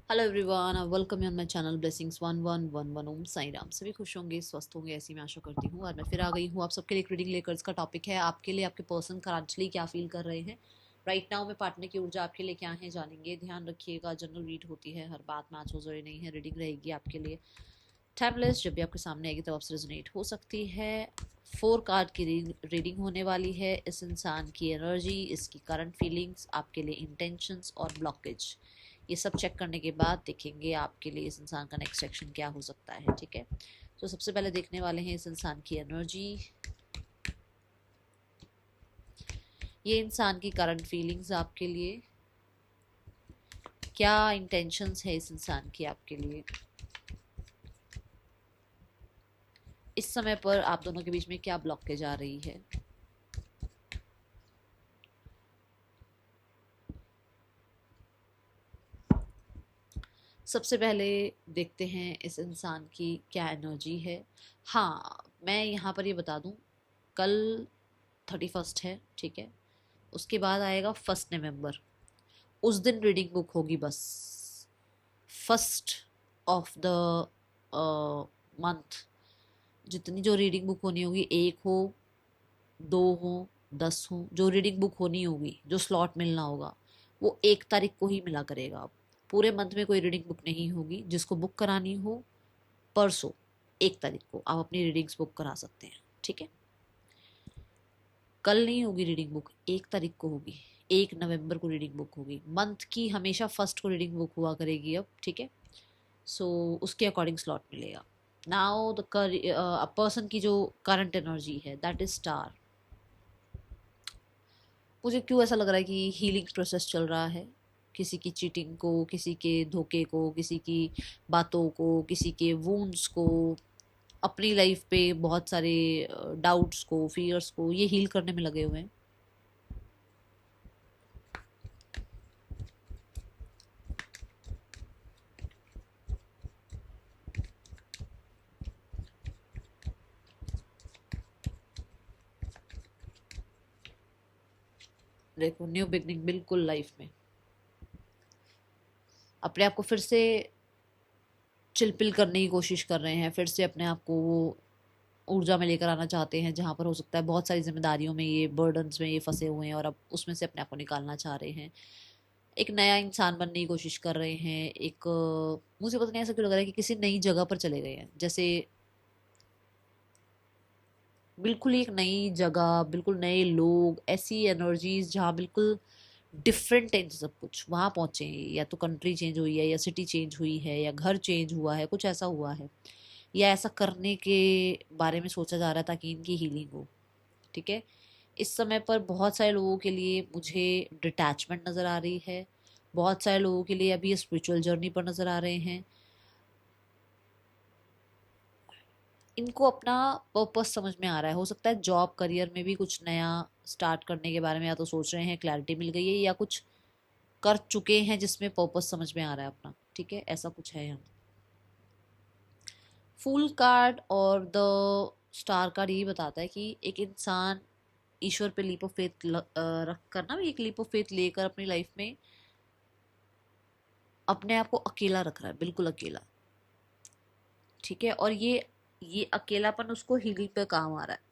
Hello everyone, welcome on my channel blessings 1111। ओम साई राम। सभी खुश होंगे, स्वस्थ होंगे, ऐसी मैं आशा करती हूँ। और मैं फिर आ गई हूँ आप सबके लिए एक रीडिंग लेकर। इसका टॉपिक है आपके लिए आपके पर्सन करंटली क्या फील कर रहे हैं राइट नाउ में। पार्टनर की ऊर्जा आपके लिए क्या है जानेंगे। ध्यान रखिएगा, जनरल रीड होती है, हर बात मैच हो जरूरी नहीं है। रीडिंग रहेगी आपके लिए टाइमलेस, जब भी आपके सामने आएगी तब आपसे रेजोनेट हो सकती है। 4 कार्ड की रीडिंग होने वाली है। इस इंसान की एनर्जी, इसकी करंट फीलिंग्स, आपके लिए इंटेंशंस और ब्लॉकेज, ये सब चेक करने के बाद देखेंगे आपके लिए इस इंसान का नेक्स्ट एक्शन क्या हो सकता है। ठीक है, तो सबसे पहले देखने वाले हैं इस इंसान की एनर्जी। ये इंसान की करंट फीलिंग्स आपके लिए, क्या इंटेंशंस है इस इंसान की आपके लिए, इस समय पर आप दोनों के बीच में क्या ब्लॉकेज आ रही है। सबसे पहले देखते हैं इस इंसान की क्या एनर्जी है। हाँ, मैं यहाँ पर ये बता दूँ, कल 31 है, ठीक है, उसके बाद आएगा 1 नवंबर। उस दिन रीडिंग बुक होगी बस। 1 ऑफ द मंथ जितनी जो रीडिंग बुक होनी होगी, 1 हो, 2 हो, 10 हो, जो रीडिंग बुक होनी होगी, जो स्लॉट मिलना होगा, वो 1 तारीख को ही मिला करेगा। अब पूरे मंथ में कोई रीडिंग बुक नहीं होगी। जिसको बुक करानी हो परसों 1 तारीख को आप अपनी रीडिंग्स बुक करा सकते हैं। ठीक है, कल नहीं होगी रीडिंग बुक, 1 तारीख को होगी। 1 नवंबर को रीडिंग बुक होगी। मंथ की हमेशा फर्स्ट को रीडिंग बुक हुआ करेगी अब। ठीक है, सो उसके अकॉर्डिंग स्लॉट मिलेगा। नाउ द पर्सन की जो करंट एनर्जी है, दैट इज स्टार। मुझे क्यों ऐसा लग रहा है कि हीलिंग प्रोसेस चल रहा है। किसी की चीटिंग को, किसी के धोखे को, किसी की बातों को, किसी के वुंड्स को, अपनी लाइफ पे बहुत सारे डाउट्स को, फियर्स को, ये हील करने में लगे हुए हैं। देखो, न्यू बिगनिंग बिल्कुल लाइफ में। अपने आप को फिर से चिलपिल करने की कोशिश कर रहे हैं, फिर से अपने आप को वो ऊर्जा में लेकर आना चाहते हैं जहाँ पर हो सकता है बहुत सारी जिम्मेदारियों में, ये बर्डन्स में ये फंसे हुए हैं, और अब उसमें से अपने आप को निकालना चाह रहे हैं। एक नया इंसान बनने की कोशिश कर रहे हैं। एक मुझे पता नहीं ऐसा क्यों लग रहा है कि किसी नई जगह पर चले गए हैं, जैसे बिल्कुल ही एक नई जगह, बिल्कुल नए लोग, ऐसी एनर्जीज जहाँ बिल्कुल डिफरेंट है सब कुछ, वहाँ पहुँचे हैं। या तो कंट्री चेंज हुई है, या सिटी चेंज हुई है, या घर चेंज हुआ है, कुछ ऐसा हुआ है, या ऐसा करने के बारे में सोचा जा रहा है ताकि इनकी हीलिंग हो। ठीक है, इस समय पर बहुत सारे लोगों के लिए मुझे डिटैचमेंट नज़र आ रही है। बहुत सारे लोगों के लिए अभी ये स्पिरिचुअल जर्नी पर नज़र आ रहे हैं। इनको अपना पर्पस समझ में आ रहा है। हो सकता है जॉब करियर में भी कुछ नया स्टार्ट करने के बारे में या तो सोच रहे हैं, क्लैरिटी मिल गई है, या कुछ कर चुके हैं जिसमें पर्पस समझ में आ रहा है अपना। ठीक है, ऐसा कुछ है यहाँ। फूल कार्ड और द स्टार कार्ड यही बताता है कि एक इंसान ईश्वर पे लीप ऑफ फेथ रख कर ना, एक लीप ऑफ फेथ लेकर अपनी लाइफ में अपने आप को अकेला रख रहा है, बिल्कुल अकेला। ठीक है, और ये अकेलापन उसको हीलिंग पे काम आ रहा है।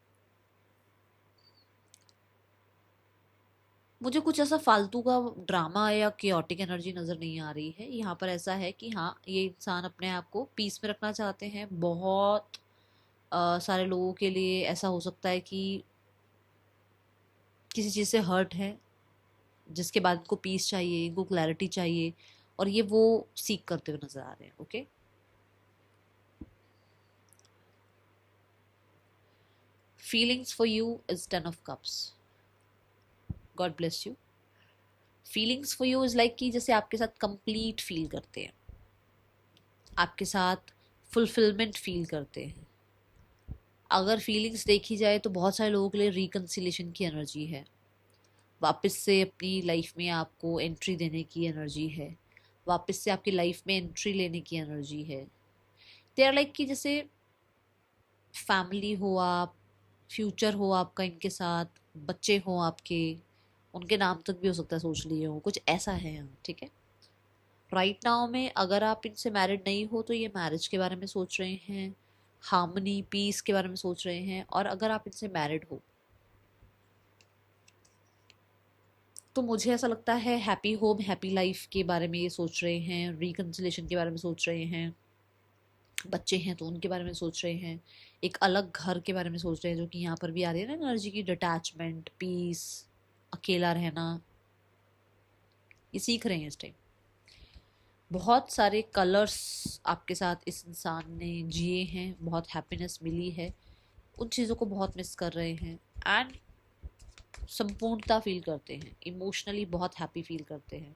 मुझे कुछ ऐसा फालतू का ड्रामा या केओटिक एनर्जी नज़र नहीं आ रही है। यहाँ पर ऐसा है कि हाँ, ये इंसान अपने आप को पीस में रखना चाहते हैं। बहुत सारे लोगों के लिए ऐसा हो सकता है कि किसी चीज़ से हर्ट है, जिसके बाद इनको पीस चाहिए, इनको क्लैरिटी चाहिए, और ये वो सीख करते हुए नजर आ रहे हैं। Okay, feelings for you is 10 of cups. God bless you. Feelings for you is like कि जैसे आपके साथ कंप्लीट फील करते हैं, आपके साथ फुलफिलमेंट फील करते हैं। अगर फीलिंग्स देखी जाए तो बहुत सारे लोगों के लिए रिकन्सिलेशन की एनर्जी है। वापस से अपनी लाइफ में आपको एंट्री देने की एनर्जी है। वापस से आपकी लाइफ में एंट्री लेने की एनर्जी है। दे आर लाइक कि जैसे फैमिली हो आप, फ्यूचर हो आपका इनके साथ, बच्चे हो आपके, उनके नाम तक भी हो सकता है सोच लिए हो, कुछ ऐसा है यहाँ। ठीक है, राइट नाउ में अगर आप इनसे मैरिड नहीं हो तो ये मैरिज के बारे में सोच रहे हैं, हार्मनी पीस के बारे में सोच रहे हैं। और अगर आप इनसे मैरिड हो तो मुझे ऐसा लगता है हैप्पी होम हैप्पी लाइफ के बारे में ये सोच रहे हैं, रिकन्सिलेशन के बारे में सोच रहे हैं, बच्चे हैं तो उनके बारे में सोच रहे हैं, एक अलग घर के बारे में सोच रहे हैं, जो कि यहाँ पर भी आ रही है ना एनर्जी की, डिटैचमेंट, पीस, अकेला रहना, ये सीख रहे हैं इस टाइम। बहुत सारे कलर्स आपके साथ इस इंसान ने जिए हैं, बहुत हैप्पीनेस मिली है, उन चीज़ों को बहुत मिस कर रहे हैं एंड संपूर्णता फील करते हैं, इमोशनली बहुत हैप्पी फील करते हैं।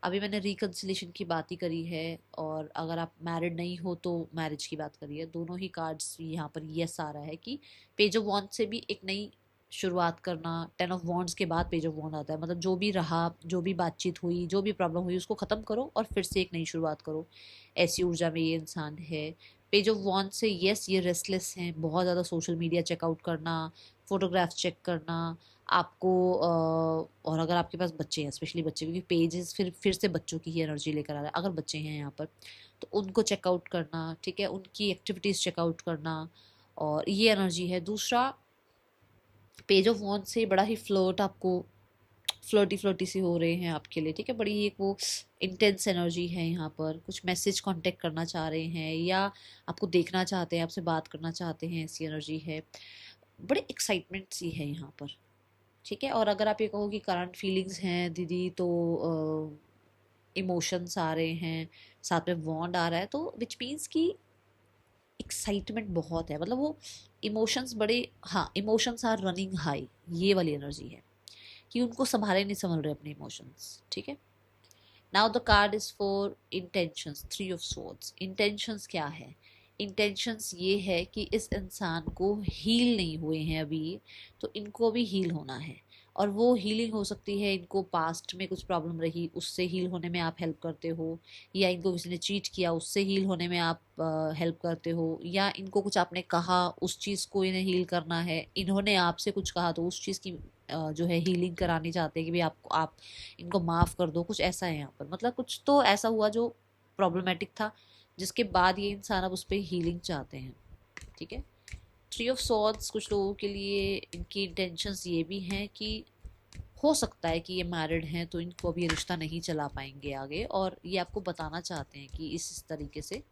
अभी मैंने रिकन्सिलेशन की बात ही करी है, और अगर आप मैरिड नहीं हो तो मैरिज की बात करी है। दोनों ही कार्ड्स यहाँ पर यस आ रहा है कि पेज ऑफ वॉन्ड से भी एक नई शुरुआत करना, 10 ऑफ वॉन्ड्स के बाद पेज ऑफ वॉन्ड आता है, मतलब जो भी रहा, जो भी बातचीत हुई, जो भी प्रॉब्लम हुई, उसको ख़त्म करो और फिर से एक नई शुरुआत करो, ऐसी ऊर्जा में ये इंसान है। पेज ऑफ वॉन्ड से यस ये रेस्टलेस हैं, बहुत ज़्यादा सोशल मीडिया चेकआउट करना, फोटोग्राफ्स चेक करना आपको, और अगर आपके पास बच्चे हैं, स्पेशली बच्चे, क्योंकि पेजेस फिर से बच्चों की ही एनर्जी लेकर आ रहा है, अगर बच्चे हैं यहाँ पर तो उनको चेकआउट करना, ठीक है, उनकी एक्टिविटीज़ चेकआउट करना, और ये एनर्जी है। दूसरा, पेज ऑफ वॉन्ड से बड़ा ही फ्लर्ट, आपको फ्लर्टी फ्लर्टी से हो रहे हैं आपके लिए, ठीक है, बड़ी एक वो इंटेंस एनर्जी है यहाँ पर, कुछ मैसेज कांटेक्ट करना चाह रहे हैं या आपको देखना चाहते हैं, आपसे बात करना चाहते हैं, ऐसी एनर्जी है, बड़े एक्साइटमेंट सी है यहाँ पर, ठीक है। और अगर आप ये कहो कि करंट फीलिंग्स हैं दीदी, तो इमोशंस आ रहे हैं, साथ में वॉन्ड आ रहा है, तो विच मीन्स कि एक्साइटमेंट बहुत है, मतलब वो इमोशंस बड़े, हाँ, इमोशंस आर रनिंग हाई, ये वाली एनर्जी है कि उनको संभाले नहीं संभल रहे अपने इमोशंस, ठीक है। Now the card is for intentions, 3 of swords. Intentions क्या है? इंटेंशंस ये है कि इस इंसान को हील नहीं हुए हैं अभी, तो इनको भी हील होना है, और वो हीलिंग हो सकती है, इनको पास्ट में कुछ प्रॉब्लम रही उससे हील होने में आप हेल्प करते हो, या इनको किसी ने चीट किया उससे हील होने में आप हेल्प करते हो, या इनको कुछ आपने कहा उस चीज़ को इन्हें हील करना है, इन्होंने आपसे कुछ कहा तो उस चीज़ की जो है हीलिंग करानी चाहते हैं कि भाई आप इनको माफ़ कर दो, कुछ ऐसा है यहाँ पर, मतलब कुछ तो ऐसा हुआ जो प्रॉब्लमेटिक था, जिसके बाद ये इंसान अब उस पर हीलिंग चाहते हैं, ठीक है। 3 ऑफ सॉर्ड्स, कुछ लोगों के लिए इनकी इंटेंशंस ये भी हैं कि हो सकता है कि ये मैरिड हैं तो इनको अभी रिश्ता नहीं चला पाएंगे आगे, और ये आपको बताना चाहते हैं कि इस तरीके से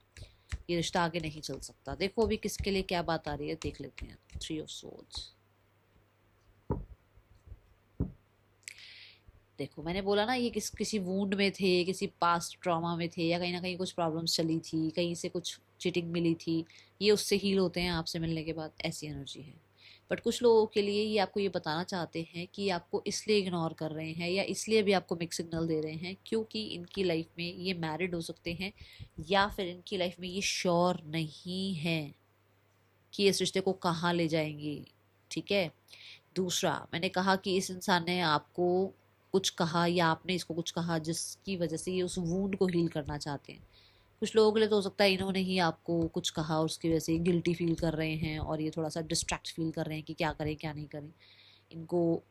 ये रिश्ता आगे नहीं चल सकता। देखो अभी किसके लिए क्या बात आ रही है, देख लेते हैं। 3 ऑफ सॉर्ड्स, देखो मैंने बोला ना, ये किसी वूंड में थे, किसी पास्ट ट्रॉमा में थे, या कहीं ना कहीं कुछ प्रॉब्लम्स चली थी, कहीं से कुछ चीटिंग मिली थी, ये उससे हील होते हैं आपसे मिलने के बाद, ऐसी एनर्जी है। बट कुछ लोगों के लिए ये आपको ये बताना चाहते हैं कि आपको इसलिए इग्नोर कर रहे हैं, या इसलिए भी आपको मिक्स सिग्नल दे रहे हैं क्योंकि इनकी लाइफ में ये मैरिड हो सकते हैं, या फिर इनकी लाइफ में ये श्योर नहीं है कि इस रिश्ते को कहाँ ले जाएंगी, ठीक है। दूसरा, मैंने कहा कि इस इंसान ने आपको कुछ कहा या आपने इसको कुछ कहा जिसकी वजह से ये उस वूंड को हील करना चाहते हैं। कुछ लोगों के लिए तो हो सकता है इन्होंने ही आपको कुछ कहा और उसकी वजह से गिल्टी फील कर रहे हैं, और ये थोड़ा सा डिस्ट्रैक्ट फील कर रहे हैं कि क्या करें क्या नहीं करें। इनको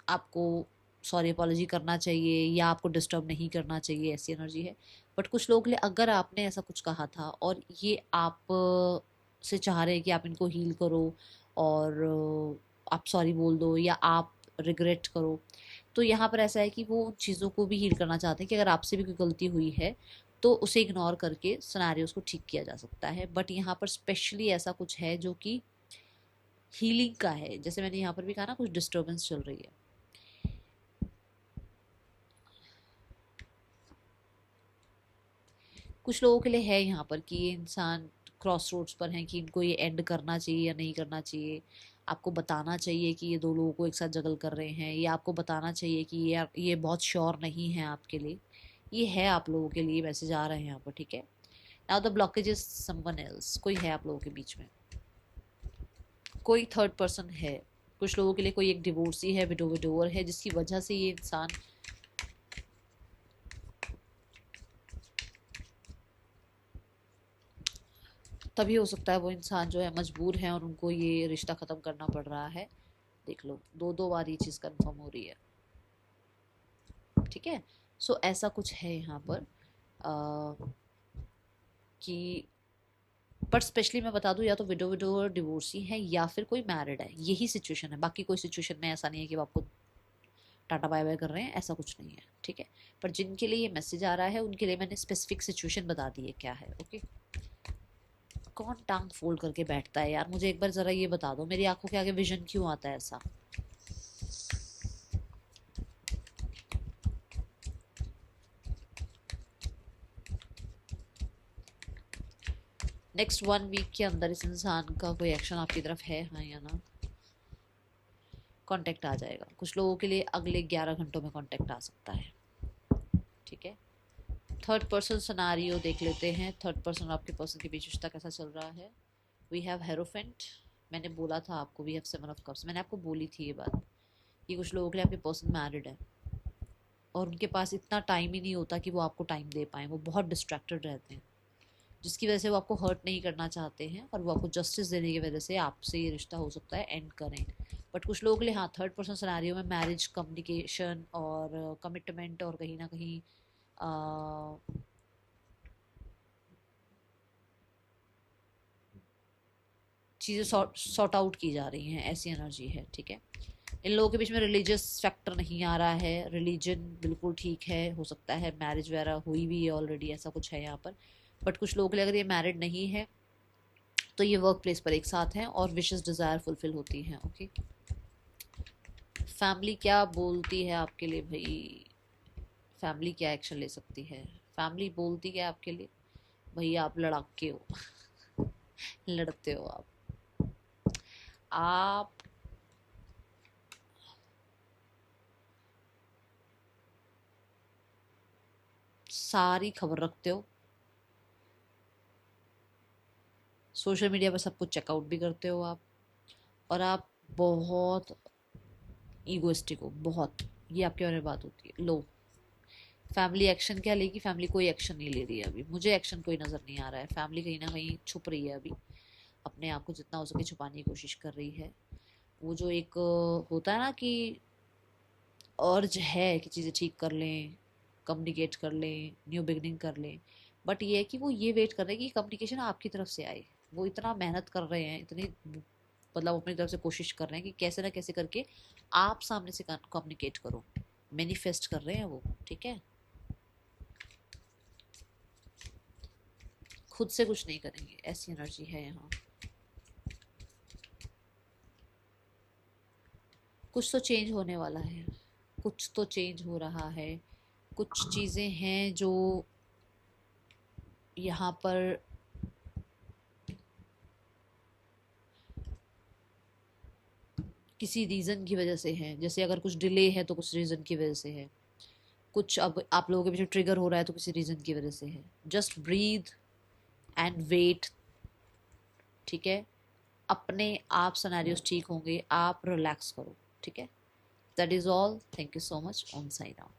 आपको सॉरी अपॉलॉजी करना चाहिए, या आपको डिस्टर्ब नहीं करना चाहिए, ऐसी एनर्जी है। बट कुछ लोगों के लिए अगर आपने ऐसा कुछ कहा था और ये आप से चाह रहे हैं कि आप इनको हील करो, और आप सॉरी बोल दो, या आप रिग्रेट करो, तो यहाँ पर ऐसा है कि वो उन चीज़ों को भी हील करना चाहते हैं कि अगर आपसे भी कोई गलती हुई है तो उसे इग्नोर करके सिनेरियोस को ठीक किया जा सकता है। बट यहाँ पर स्पेशली ऐसा कुछ है जो कि हीलिंग का है, जैसे मैंने यहाँ पर भी कहा ना, कुछ डिस्टर्बेंस चल रही है। कुछ लोगों के लिए है यहाँ पर कि ये इंसान क्रॉस रोड्स पर हैं कि इनको ये एंड करना चाहिए या नहीं करना चाहिए। आपको बताना चाहिए कि ये दो लोगों को एक साथ जगल कर रहे हैं, या आपको बताना चाहिए कि ये बहुत श्योर नहीं है आपके लिए। ये है आप लोगों के लिए, मैसेज आ रहे हैं यहाँ पर, ठीक है। Now the blockage is someone else, कोई है आप लोगों के बीच में, कोई थर्ड पर्सन है। कुछ लोगों के लिए कोई एक डिवोर्सी है, विडोवर है, जिसकी वजह से ये इंसान तभी हो सकता है वो इंसान जो है मजबूर है और उनको ये रिश्ता ख़त्म करना पड़ रहा है। देख लो, दो बार ये चीज़ कन्फर्म हो रही है, ठीक है। सो ऐसा कुछ है यहाँ पर। कि पर स्पेशली मैं बता दूं, या तो विडो और डिवोर्सी है या फिर कोई मैरिड है, यही सिचुएशन है। बाकी कोई सिचुएशन में ऐसा नहीं है कि वो आपको टाटा बाय बाय कर रहे हैं, ऐसा कुछ नहीं है, ठीक है। पर जिनके लिए ये मैसेज आ रहा है उनके लिए मैंने स्पेसिफिक सिचुएशन बता दी है क्या है। ओके, कौन टांग फोल्ड करके बैठता है यार, मुझे एक बार जरा ये बता दो, मेरी आंखों के आगे विजन क्यों आता है ऐसा। नेक्स्ट 1 वीक के अंदर इस इंसान का कोई एक्शन आपकी तरफ है, हाँ या ना। कांटेक्ट आ जाएगा कुछ लोगों के लिए, अगले 11 घंटों में कांटेक्ट आ सकता है, ठीक है। थर्ड पर्सन सिनेरियो देख लेते हैं, थर्ड पर्सन और आपके पर्सन के बीच रिश्ता कैसा चल रहा है। वी हैव हेरोफेंट, मैंने बोला था आपको, वी हैव 7 ऑफ कप्स, मैंने आपको बोली थी ये बात कि कुछ लोगों के लिए आपके पर्सन मैरिड है और उनके पास इतना टाइम ही नहीं होता कि वो आपको टाइम दे पाएँ, वो बहुत डिस्ट्रैक्टेड रहते हैं, जिसकी वजह से वो आपको हर्ट नहीं करना चाहते हैं और वो आपको जस्टिस देने की वजह से आपसे ये रिश्ता हो सकता है एंड करें। बट कुछ लोगों के लिए हाँ, थर्ड पर्सन सिनेरियो में मैरिज, कम्युनिकेशन और कमिटमेंट और कहीं ना कहीं चीज़ें सॉर्ट आउट की जा रही हैं, ऐसी एनर्जी है, ठीक है। इन लोगों के बीच में रिलीजियस फैक्टर नहीं आ रहा है, रिलीजन बिल्कुल ठीक है, हो सकता है मैरिज वगैरह हुई भी है ऑलरेडी, ऐसा कुछ है यहाँ पर। बट कुछ लोगों के लिए अगर ये मैरिड नहीं है तो ये वर्क प्लेस पर एक साथ हैं और विशेस डिज़ायर फुलफिल होती हैं। ओके, फैमिली क्या बोलती है आपके लिए भाई, फैमिली क्या एक्शन ले सकती है, फैमिली बोलती क्या आपके लिए, भैया आप लड़ाके हो लड़ते हो आप सारी खबर रखते हो, सोशल मीडिया पर सब कुछ चेकआउट भी करते हो आप, और आप बहुत ईगोइस्टिक हो बहुत, ये आपके बारे में बात होती है। लो, फैमिली एक्शन क्या लेगी, फैमिली कोई एक्शन नहीं ले रही है अभी, मुझे एक्शन कोई नज़र नहीं आ रहा है। फैमिली कहीं ना कहीं छुप रही है अभी, अपने आप को जितना हो सके छुपाने की कोशिश कर रही है। वो जो एक होता है ना कि अर्ज है कि चीज़ें ठीक कर लें, कम्युनिकेट कर लें, न्यू बिगनिंग कर लें, बट ये है कि वो ये वेट कर रहे हैं कि कम्युनिकेशन आपकी तरफ से आए। वो इतना मेहनत कर रहे हैं, इतनी मतलब अपनी तरफ से कोशिश कर रहे हैं कि कैसे ना कैसे करके आप सामने से कम्युनिकेट करो, मैनिफेस्ट कर रहे हैं वो, ठीक है। खुद से कुछ नहीं करेंगे, ऐसी एनर्जी है यहाँ। कुछ तो चेंज होने वाला है, कुछ तो चेंज हो रहा है, कुछ चीज़ें हैं जो यहाँ पर किसी रीज़न की वजह से है। जैसे अगर कुछ डिले है तो कुछ रीज़न की वजह से है, कुछ अब आप लोगों के पीछे ट्रिगर हो रहा है तो किसी रीज़न की वजह से है। जस्ट ब्रीथ एंड वेट, ठीक है। अपने आप सिनेरियोस ठीक होंगे, आप रिलैक्स करो, ठीक है। That is all, thank you so much, Om Sai Ram.